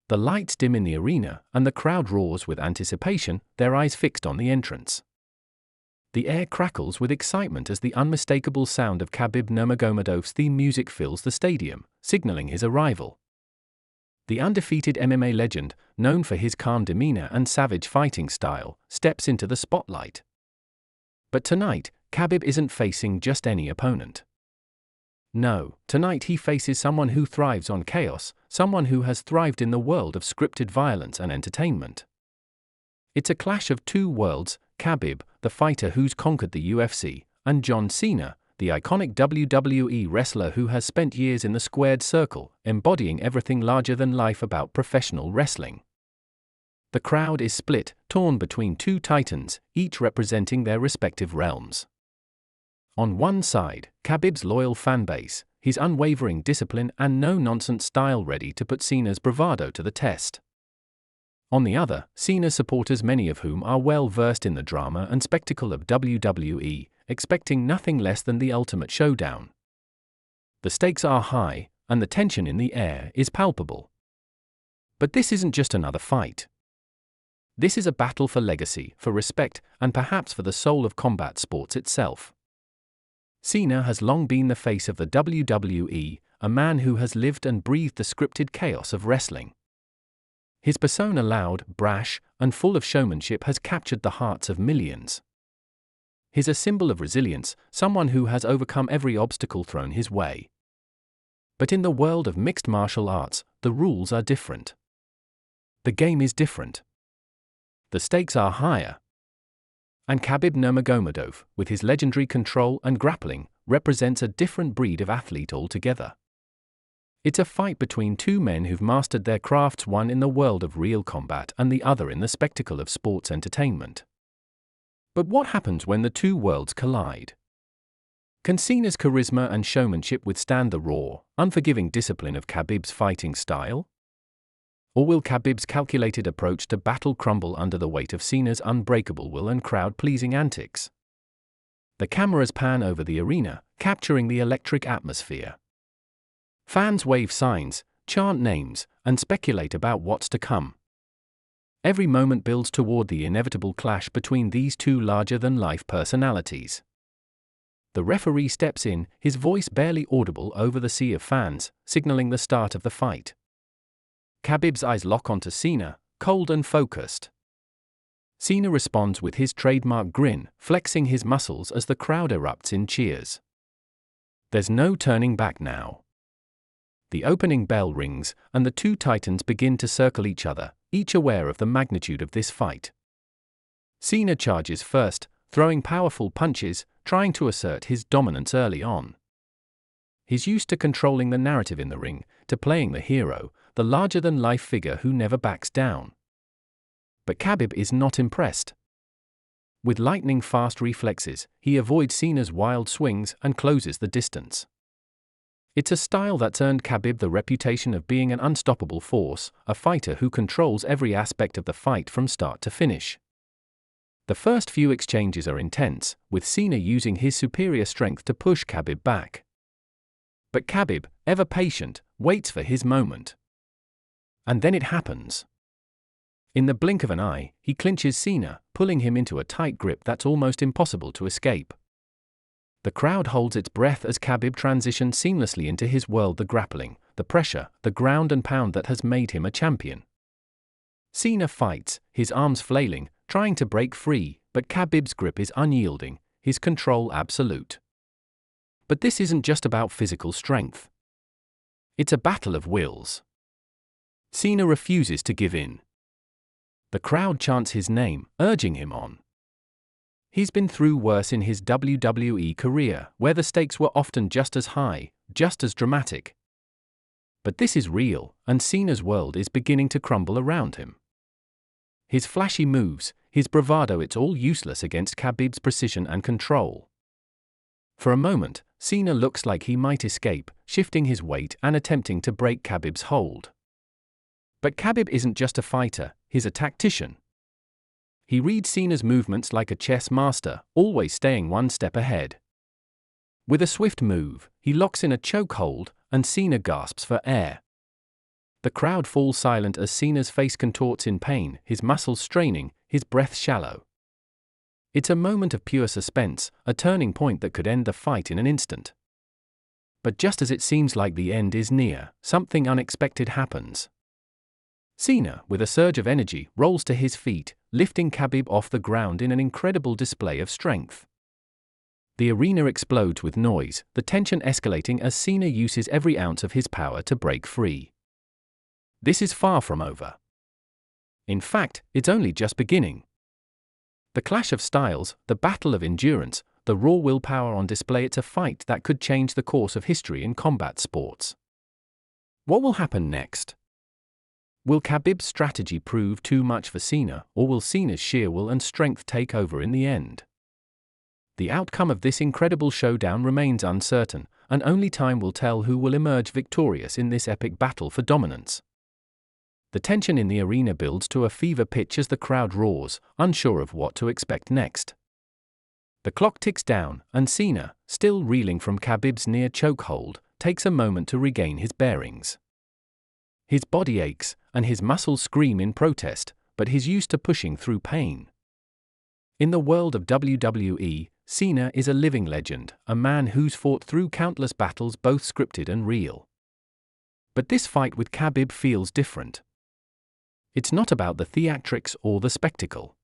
The lights dim in the arena, and the crowd roars with anticipation, their eyes fixed on the entrance. The air crackles with excitement as the unmistakable sound of Khabib Nurmagomedov's theme music fills the stadium, signaling his arrival. The undefeated MMA legend, known for his calm demeanor and savage fighting style, steps into the spotlight. But tonight, Khabib isn't facing just any opponent. No, tonight he faces someone who thrives on chaos, someone who has thrived in the world of scripted violence and entertainment. It's a clash of two worlds: Khabib, the fighter who's conquered the UFC, and John Cena, the iconic WWE wrestler who has spent years in the squared circle, embodying everything larger than life about professional wrestling. The crowd is split, torn between two titans, each representing their respective realms. On one side, Khabib's loyal fanbase, his unwavering discipline and no-nonsense style ready to put Cena's bravado to the test. On the other, Cena's supporters, many of whom are well versed in the drama and spectacle of WWE, expecting nothing less than the ultimate showdown. The stakes are high, and the tension in the air is palpable. But this isn't just another fight. This is a battle for legacy, for respect, and perhaps for the soul of combat sports itself. Cena has long been the face of the WWE, a man who has lived and breathed the scripted chaos of wrestling. His persona, loud, brash, and full of showmanship, has captured the hearts of millions. He's a symbol of resilience, someone who has overcome every obstacle thrown his way. But in the world of mixed martial arts, the rules are different. The game is different. The stakes are higher. And Khabib Nurmagomedov, with his legendary control and grappling, represents a different breed of athlete altogether. It's a fight between two men who've mastered their crafts, one in the world of real combat and the other in the spectacle of sports entertainment. But what happens when the two worlds collide? Can Cena's charisma and showmanship withstand the raw, unforgiving discipline of Khabib's fighting style? Or will Khabib's calculated approach to battle crumble under the weight of Cena's unbreakable will and crowd-pleasing antics? The cameras pan over the arena, capturing the electric atmosphere. Fans wave signs, chant names, and speculate about what's to come. Every moment builds toward the inevitable clash between these two larger-than-life personalities. The referee steps in, his voice barely audible over the sea of fans, signaling the start of the fight. Khabib's eyes lock onto Cena, cold and focused. Cena responds with his trademark grin, flexing his muscles as the crowd erupts in cheers. There's no turning back now. The opening bell rings, and the two titans begin to circle each other, each aware of the magnitude of this fight. Cena charges first, throwing powerful punches, trying to assert his dominance early on. He's used to controlling the narrative in the ring, to playing the hero, the larger-than-life figure who never backs down. But Khabib is not impressed. With lightning-fast reflexes, he avoids Cena's wild swings and closes the distance. It's a style that's earned Khabib the reputation of being an unstoppable force, a fighter who controls every aspect of the fight from start to finish. The first few exchanges are intense, with Cena using his superior strength to push Khabib back. But Khabib, ever patient, waits for his moment. And then it happens. In the blink of an eye, he clinches Cena, pulling him into a tight grip that's almost impossible to escape. The crowd holds its breath as Khabib transitions seamlessly into his world: the grappling, the pressure, the ground and pound that has made him a champion. Cena fights, his arms flailing, trying to break free, but Khabib's grip is unyielding, his control absolute. But this isn't just about physical strength. It's a battle of wills. Cena refuses to give in. The crowd chants his name, urging him on. He's been through worse in his WWE career, where the stakes were often just as high, just as dramatic. But this is real, and Cena's world is beginning to crumble around him. His flashy moves, his bravado, it's all useless against Khabib's precision and control. For a moment, Cena looks like he might escape, shifting his weight and attempting to break Khabib's hold. But Khabib isn't just a fighter, he's a tactician. He reads Cena's movements like a chess master, always staying one step ahead. With a swift move, he locks in a chokehold, and Cena gasps for air. The crowd falls silent as Cena's face contorts in pain, his muscles straining, his breath shallow. It's a moment of pure suspense, a turning point that could end the fight in an instant. But just as it seems like the end is near, something unexpected happens. Cena, with a surge of energy, rolls to his feet, lifting Khabib off the ground in an incredible display of strength. The arena explodes with noise, the tension escalating as Cena uses every ounce of his power to break free. This is far from over. In fact, it's only just beginning. The clash of styles, the battle of endurance, the raw willpower on display, it's a fight that could change the course of history in combat sports. What will happen next? Will Khabib's strategy prove too much for Cena, or will Cena's sheer will and strength take over in the end? The outcome of this incredible showdown remains uncertain, and only time will tell who will emerge victorious in this epic battle for dominance. The tension in the arena builds to a fever pitch as the crowd roars, unsure of what to expect next. The clock ticks down, and Cena, still reeling from Khabib's near chokehold, takes a moment to regain his bearings. His body aches, and his muscles scream in protest, but he's used to pushing through pain. In the world of WWE, Cena is a living legend, a man who's fought through countless battles, both scripted and real. But this fight with Khabib feels different. It's not about the theatrics or the spectacle.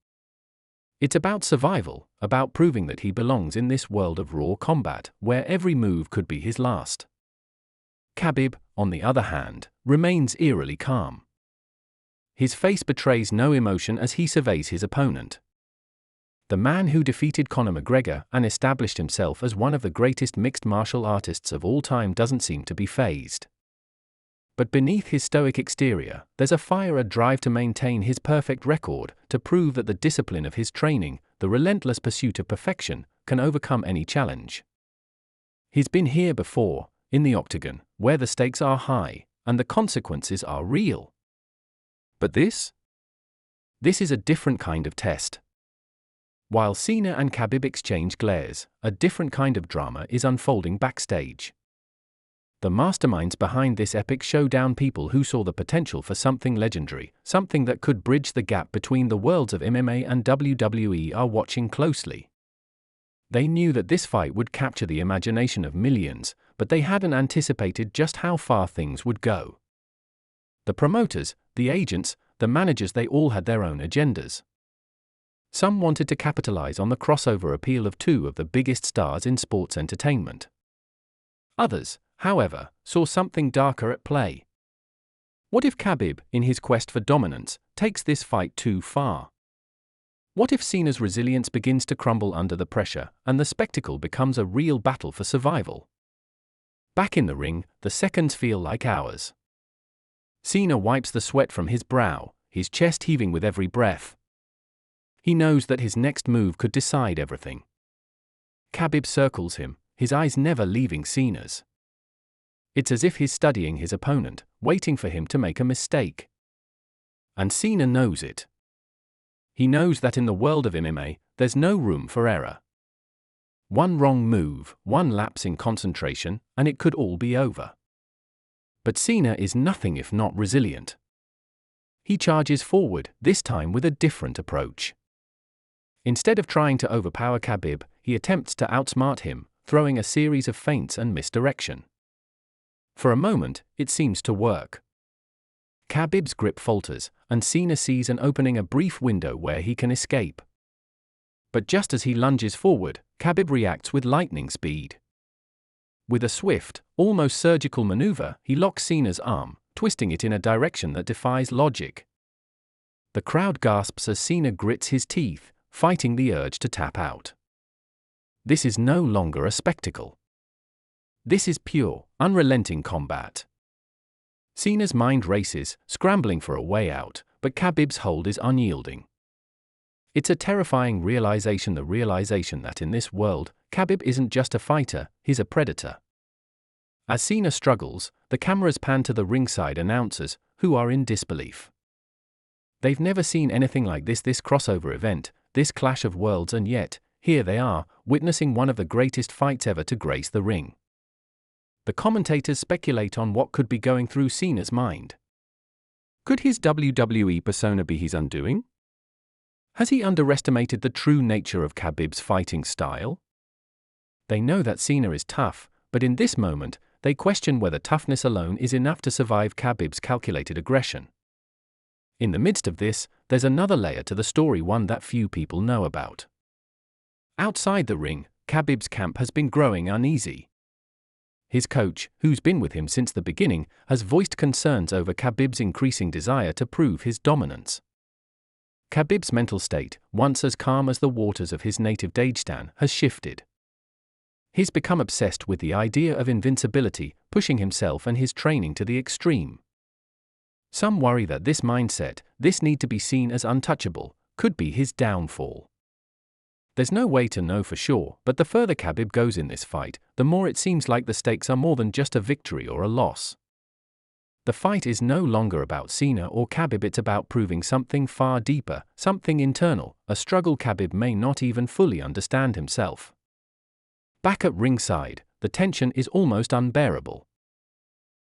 It's about survival, about proving that he belongs in this world of raw combat, where every move could be his last. Khabib, on the other hand, remains eerily calm. His face betrays no emotion as he surveys his opponent. The man who defeated Conor McGregor and established himself as one of the greatest mixed martial artists of all time doesn't seem to be fazed. But beneath his stoic exterior, there's a fire, a drive to maintain his perfect record, to prove that the discipline of his training, the relentless pursuit of perfection, can overcome any challenge. He's been here before, in the octagon, where the stakes are high, and the consequences are real. But this? This is a different kind of test. While Cena and Khabib exchange glares, a different kind of drama is unfolding backstage. The masterminds behind this epic showdown, people who saw the potential for something legendary, something that could bridge the gap between the worlds of MMA and WWE, are watching closely. They knew that this fight would capture the imagination of millions, but they hadn't anticipated just how far things would go. The promoters, the agents, the managers, they all had their own agendas. Some wanted to capitalize on the crossover appeal of two of the biggest stars in sports entertainment. Others, however, saw something darker at play. What if Khabib, in his quest for dominance, takes this fight too far? What if Cena's resilience begins to crumble under the pressure, and the spectacle becomes a real battle for survival? Back in the ring, the seconds feel like hours. Cena wipes the sweat from his brow, his chest heaving with every breath. He knows that his next move could decide everything. Khabib circles him, his eyes never leaving Cena's. It's as if he's studying his opponent, waiting for him to make a mistake. And Cena knows it. He knows that in the world of MMA, there's no room for error. One wrong move, one lapse in concentration, and it could all be over. But Cena is nothing if not resilient. He charges forward, this time with a different approach. Instead of trying to overpower Khabib, he attempts to outsmart him, throwing a series of feints and misdirection. For a moment, it seems to work. Khabib's grip falters, and Cena sees an opening, a brief window where he can escape. But just as he lunges forward, Khabib reacts with lightning speed. With a swift, almost surgical maneuver, he locks Cena's arm, twisting it in a direction that defies logic. The crowd gasps as Cena grits his teeth, fighting the urge to tap out. This is no longer a spectacle. This is pure, unrelenting combat. Cena's mind races, scrambling for a way out, but Khabib's hold is unyielding. It's a terrifying realization, the realization that in this world, Khabib isn't just a fighter, he's a predator. As Cena struggles, the cameras pan to the ringside announcers, who are in disbelief. They've never seen anything like this crossover event, this clash of worlds, and yet, here they are, witnessing one of the greatest fights ever to grace the ring. The commentators speculate on what could be going through Cena's mind. Could his WWE persona be his undoing? Has he underestimated the true nature of Khabib's fighting style? They know that Cena is tough, but in this moment, they question whether toughness alone is enough to survive Khabib's calculated aggression. In the midst of this, there's another layer to the story, one that few people know about. Outside the ring, Khabib's camp has been growing uneasy. His coach, who's been with him since the beginning, has voiced concerns over Khabib's increasing desire to prove his dominance. Khabib's mental state, once as calm as the waters of his native Dagestan, has shifted. He's become obsessed with the idea of invincibility, pushing himself and his training to the extreme. Some worry that this mindset, this need to be seen as untouchable, could be his downfall. There's no way to know for sure, but the further Khabib goes in this fight, the more it seems like the stakes are more than just a victory or a loss. The fight is no longer about Cena or Khabib, it's about proving something far deeper, something internal, a struggle Khabib may not even fully understand himself. Back at ringside, the tension is almost unbearable.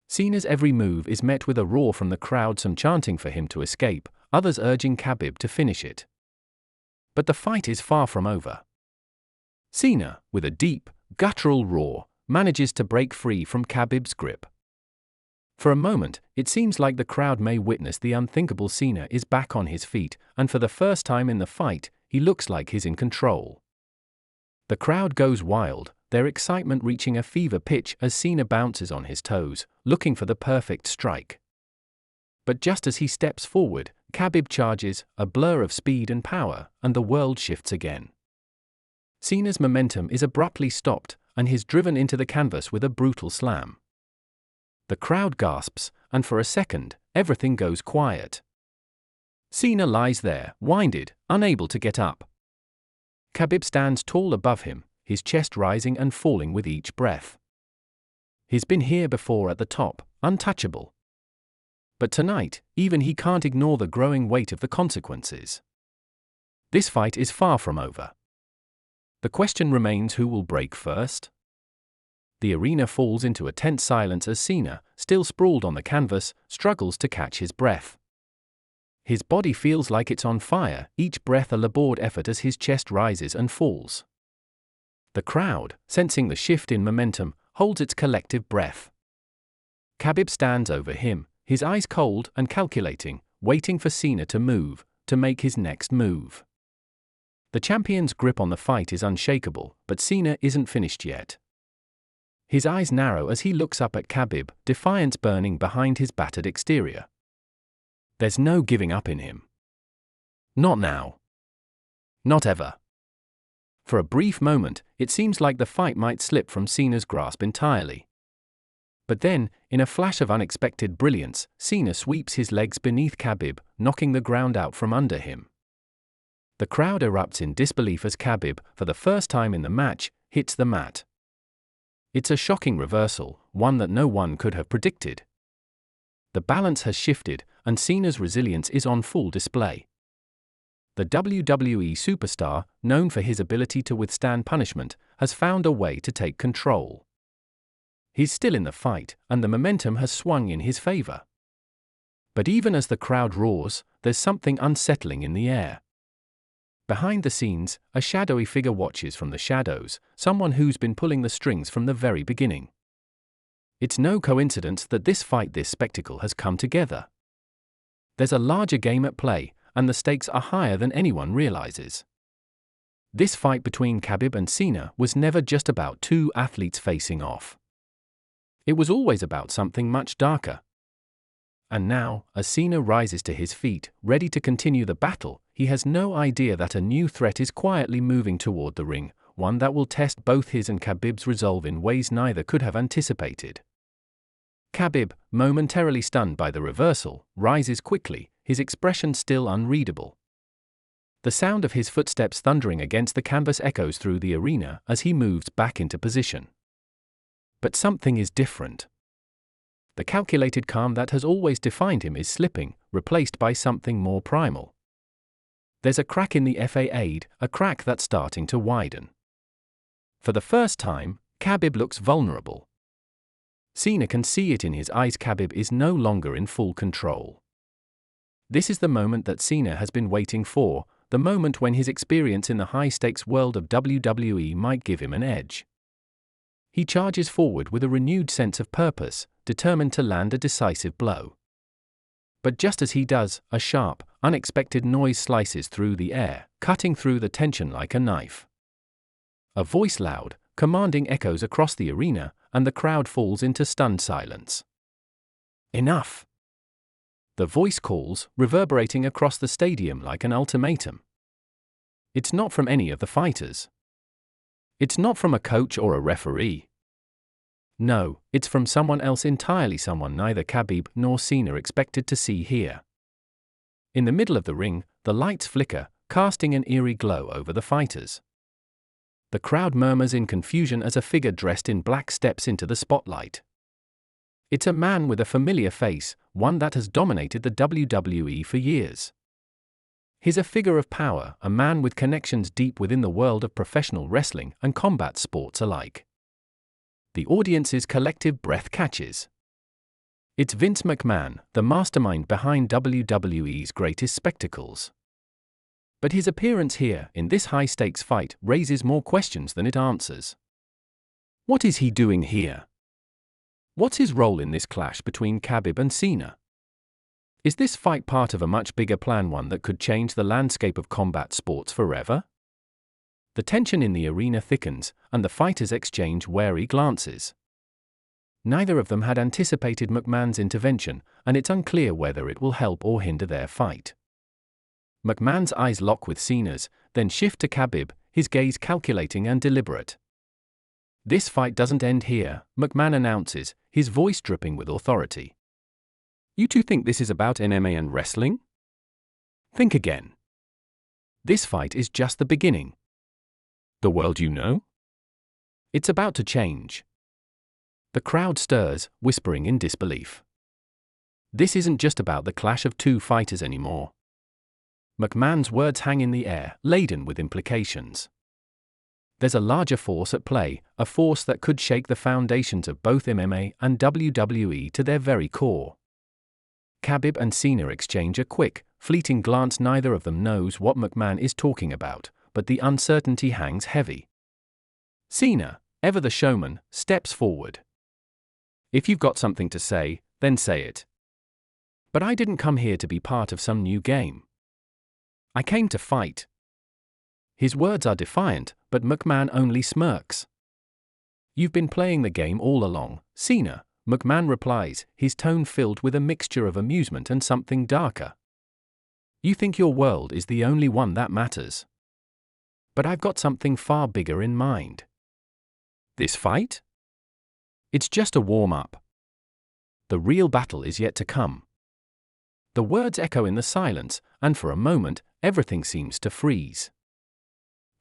Cena's every move is met with a roar from the crowd, some chanting for him to escape, others urging Khabib to finish it. But the fight is far from over. Cena, with a deep, guttural roar, manages to break free from Khabib's grip. For a moment, it seems like the crowd may witness the unthinkable. Cena is back on his feet, and for the first time in the fight, he looks like he's in control. The crowd goes wild, their excitement reaching a fever pitch as Cena bounces on his toes, looking for the perfect strike. But just as he steps forward, Khabib charges, a blur of speed and power, and the world shifts again. Cena's momentum is abruptly stopped, and he's driven into the canvas with a brutal slam. The crowd gasps, and for a second, everything goes quiet. Cena lies there, winded, unable to get up. Khabib stands tall above him, his chest rising and falling with each breath. He's been here before at the top, untouchable. But tonight, even he can't ignore the growing weight of the consequences. This fight is far from over. The question remains, who will break first? The arena falls into a tense silence as Cena, still sprawled on the canvas, struggles to catch his breath. His body feels like it's on fire, each breath a labored effort as his chest rises and falls. The crowd, sensing the shift in momentum, holds its collective breath. Khabib stands over him, his eyes cold and calculating, waiting for Cena to move, to make his next move. The champion's grip on the fight is unshakable, but Cena isn't finished yet. His eyes narrow as he looks up at Khabib, defiance burning behind his battered exterior. There's no giving up in him. Not now. Not ever. For a brief moment, it seems like the fight might slip from Cena's grasp entirely. But then, in a flash of unexpected brilliance, Cena sweeps his legs beneath Khabib, knocking the ground out from under him. The crowd erupts in disbelief as Khabib, for the first time in the match, hits the mat. It's a shocking reversal, one that no one could have predicted. The balance has shifted, and Cena's resilience is on full display. The WWE superstar, known for his ability to withstand punishment, has found a way to take control. He's still in the fight, and the momentum has swung in his favor. But even as the crowd roars, there's something unsettling in the air. Behind the scenes, a shadowy figure watches from the shadows, someone who's been pulling the strings from the very beginning. It's no coincidence that this spectacle has come together. There's a larger game at play, and the stakes are higher than anyone realizes. This fight between Khabib and Cena was never just about two athletes facing off. It was always about something much darker. And now, as Cena rises to his feet, ready to continue the battle, he has no idea that a new threat is quietly moving toward the ring, one that will test both his and Khabib's resolve in ways neither could have anticipated. Khabib, momentarily stunned by the reversal, rises quickly, his expression still unreadable. The sound of his footsteps thundering against the canvas echoes through the arena as he moves back into position. But something is different. The calculated calm that has always defined him is slipping, replaced by something more primal. There's a crack in the facade, a crack that's starting to widen. For the first time, Khabib looks vulnerable. Cena can see it in his eyes. Khabib is no longer in full control. This is the moment that Cena has been waiting for, the moment when his experience in the high-stakes world of WWE might give him an edge. He charges forward with a renewed sense of purpose, determined to land a decisive blow. But just as he does, a sharp, unexpected noise slices through the air, cutting through the tension like a knife. A voice loud, commanding echoes across the arena, and the crowd falls into stunned silence. Enough! The voice calls, reverberating across the stadium like an ultimatum. It's not from any of the fighters. It's not from a coach or a referee. No, it's from someone else entirely, someone neither Khabib nor Cena expected to see here. In the middle of the ring, the lights flicker, casting an eerie glow over the fighters. The crowd murmurs in confusion as a figure dressed in black steps into the spotlight. It's a man with a familiar face, one that has dominated the WWE for years. He's a figure of power, a man with connections deep within the world of professional wrestling and combat sports alike. The audience's collective breath catches. It's Vince McMahon, the mastermind behind WWE's greatest spectacles. But his appearance here, in this high-stakes fight, raises more questions than it answers. What is he doing here? What's his role in this clash between Khabib and Cena? Is this fight part of a much bigger plan, one that could change the landscape of combat sports forever? The tension in the arena thickens, and the fighters exchange wary glances. Neither of them had anticipated McMahon's intervention, and it's unclear whether it will help or hinder their fight. McMahon's eyes lock with Cena's, then shift to Khabib, his gaze calculating and deliberate. This fight doesn't end here, McMahon announces, his voice dripping with authority. You two think this is about MMA and wrestling? Think again. This fight is just the beginning. The world you know? It's about to change. The crowd stirs, whispering in disbelief. This isn't just about the clash of two fighters anymore. McMahon's words hang in the air, laden with implications. There's a larger force at play, a force that could shake the foundations of both MMA and WWE to their very core. Khabib and Cena exchange a quick, fleeting glance. Neither of them knows what McMahon is talking about, but the uncertainty hangs heavy. Cena, ever the showman, steps forward. If you've got something to say, then say it. But I didn't come here to be part of some new game. I came to fight. His words are defiant, but McMahon only smirks. You've been playing the game all along, Cena, McMahon replies, his tone filled with a mixture of amusement and something darker. You think your world is the only one that matters. But I've got something far bigger in mind. This fight? It's just a warm-up. The real battle is yet to come. The words echo in the silence, and for a moment, everything seems to freeze.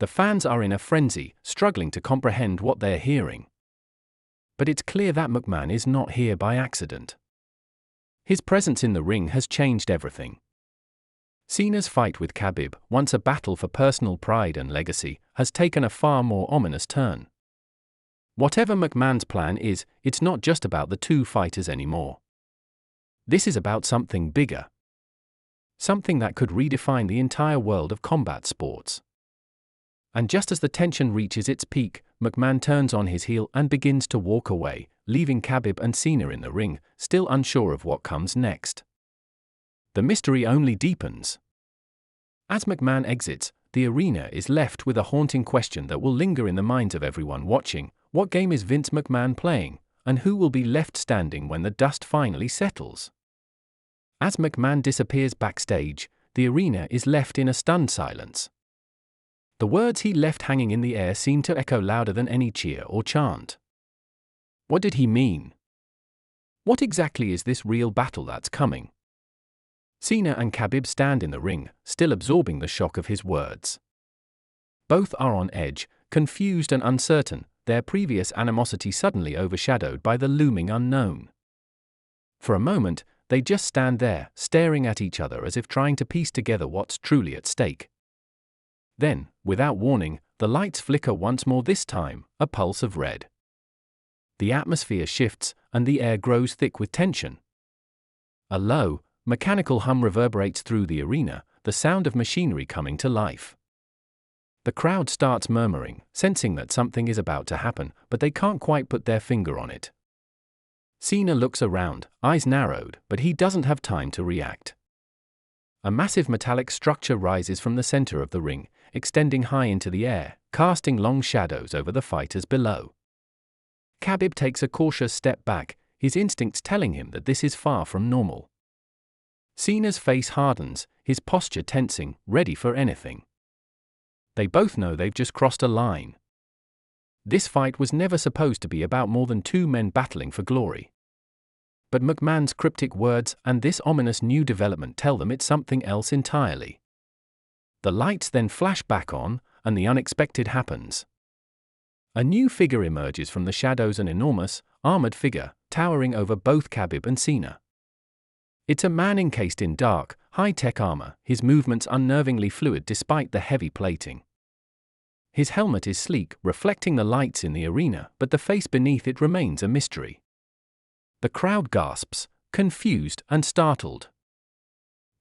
The fans are in a frenzy, struggling to comprehend what they're hearing. But it's clear that McMahon is not here by accident. His presence in the ring has changed everything. Cena's fight with Khabib, once a battle for personal pride and legacy, has taken a far more ominous turn. Whatever McMahon's plan is, it's not just about the two fighters anymore. This is about something bigger. Something that could redefine the entire world of combat sports. And just as the tension reaches its peak, McMahon turns on his heel and begins to walk away, leaving Khabib and Cena in the ring, still unsure of what comes next. The mystery only deepens. As McMahon exits, the arena is left with a haunting question that will linger in the minds of everyone watching. What game is Vince McMahon playing, and who will be left standing when the dust finally settles? As McMahon disappears backstage, the arena is left in a stunned silence. The words he left hanging in the air seem to echo louder than any cheer or chant. What did he mean? What exactly is this real battle that's coming? Cena and Khabib stand in the ring, still absorbing the shock of his words. Both are on edge, confused and uncertain, their previous animosity suddenly overshadowed by the looming unknown. For a moment, they just stand there, staring at each other as if trying to piece together what's truly at stake. Then, without warning, the lights flicker once more, this time, a pulse of red. The atmosphere shifts, and the air grows thick with tension. A low, Mechanical hum reverberates through the arena, the sound of machinery coming to life. The crowd starts murmuring, sensing that something is about to happen, but they can't quite put their finger on it. Cena looks around, eyes narrowed, but he doesn't have time to react. A massive metallic structure rises from the center of the ring, extending high into the air, casting long shadows over the fighters below. Khabib takes a cautious step back, his instincts telling him that this is far from normal. Cena's face hardens, his posture tensing, ready for anything. They both know they've just crossed a line. This fight was never supposed to be about more than two men battling for glory. But McMahon's cryptic words and this ominous new development tell them it's something else entirely. The lights then flash back on, and the unexpected happens. A new figure emerges from the shadows, an enormous, armored figure, towering over both Khabib and Cena. It's a man encased in dark, high-tech armor, his movements unnervingly fluid despite the heavy plating. His helmet is sleek, reflecting the lights in the arena, but the face beneath it remains a mystery. The crowd gasps, confused and startled.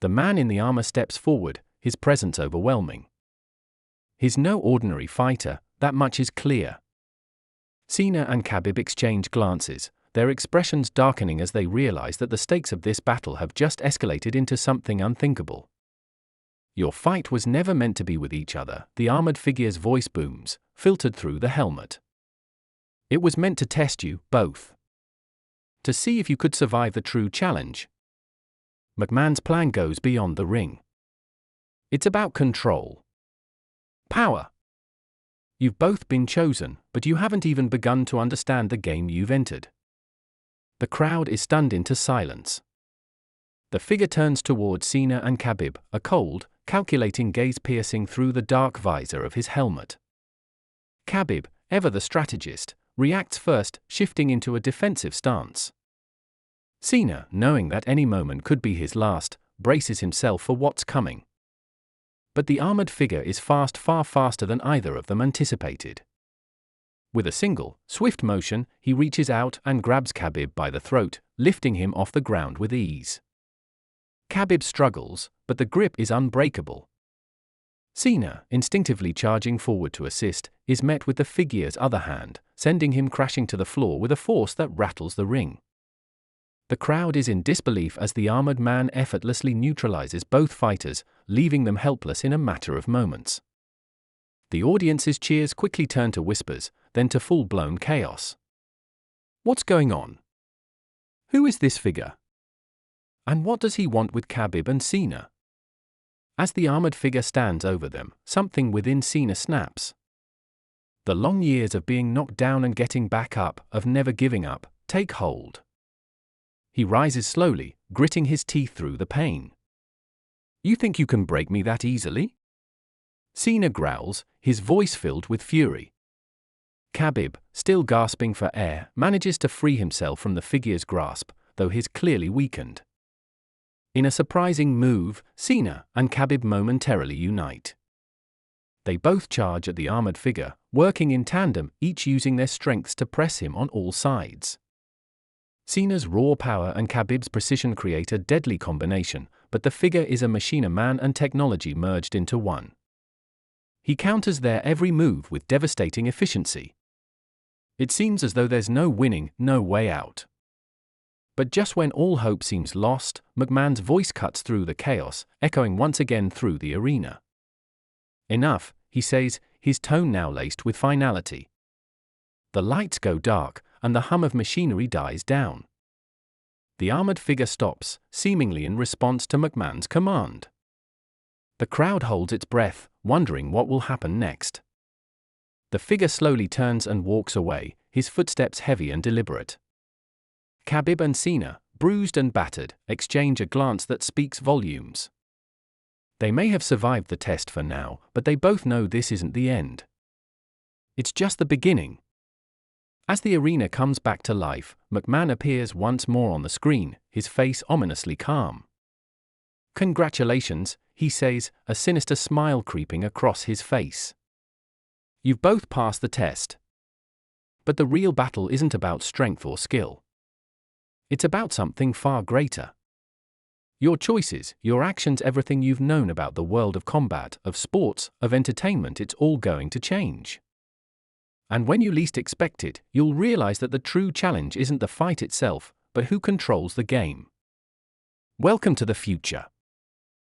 The man in the armor steps forward, his presence overwhelming. He's no ordinary fighter, that much is clear. Cena and Khabib exchange glances, their expressions darkening as they realize that the stakes of this battle have just escalated into something unthinkable. Your fight was never meant to be with each other, the armored figure's voice booms, filtered through the helmet. It was meant to test you, both. To see if you could survive the true challenge. McMahon's plan goes beyond the ring. It's about control. Power. You've both been chosen, but you haven't even begun to understand the game you've entered. The crowd is stunned into silence. The figure turns towards Cena and Khabib, a cold, calculating gaze piercing through the dark visor of his helmet. Khabib, ever the strategist, reacts first, shifting into a defensive stance. Cena, knowing that any moment could be his last, braces himself for what's coming. But the armored figure is far faster than either of them anticipated. With a single, swift motion, he reaches out and grabs Khabib by the throat, lifting him off the ground with ease. Khabib struggles, but the grip is unbreakable. Cena, instinctively charging forward to assist, is met with the figure's other hand, sending him crashing to the floor with a force that rattles the ring. The crowd is in disbelief as the armored man effortlessly neutralizes both fighters, leaving them helpless in a matter of moments. The audience's cheers quickly turn to whispers, then to full-blown chaos. What's going on? Who is this figure? And what does he want with Khabib and Cena? As the armored figure stands over them, something within Cena snaps. The long years of being knocked down and getting back up, of never giving up, take hold. He rises slowly, gritting his teeth through the pain. You think you can break me that easily? Cena growls, his voice filled with fury. Khabib, still gasping for air, manages to free himself from the figure's grasp, though he's clearly weakened. In a surprising move, Cena and Khabib momentarily unite. They both charge at the armored figure, working in tandem, each using their strengths to press him on all sides. Cena's raw power and Khabib's precision create a deadly combination, but the figure is a machine, a man and technology merged into one. He counters their every move with devastating efficiency. It seems as though there's no winning, no way out. But just when all hope seems lost, McMahon's voice cuts through the chaos, echoing once again through the arena. Enough, he says, his tone now laced with finality. The lights go dark, and the hum of machinery dies down. The armored figure stops, seemingly in response to McMahon's command. The crowd holds its breath, wondering what will happen next. The figure slowly turns and walks away, his footsteps heavy and deliberate. Khabib and Cena, bruised and battered, exchange a glance that speaks volumes. They may have survived the test for now, but they both know this isn't the end. It's just the beginning. As the arena comes back to life, McMahon appears once more on the screen, his face ominously calm. Congratulations, he says, a sinister smile creeping across his face. You've both passed the test. But the real battle isn't about strength or skill. It's about something far greater. Your choices, your actions, everything you've known about the world of combat, of sports, of entertainment, it's all going to change. And when you least expect it, you'll realize that the true challenge isn't the fight itself, but who controls the game. Welcome to the future.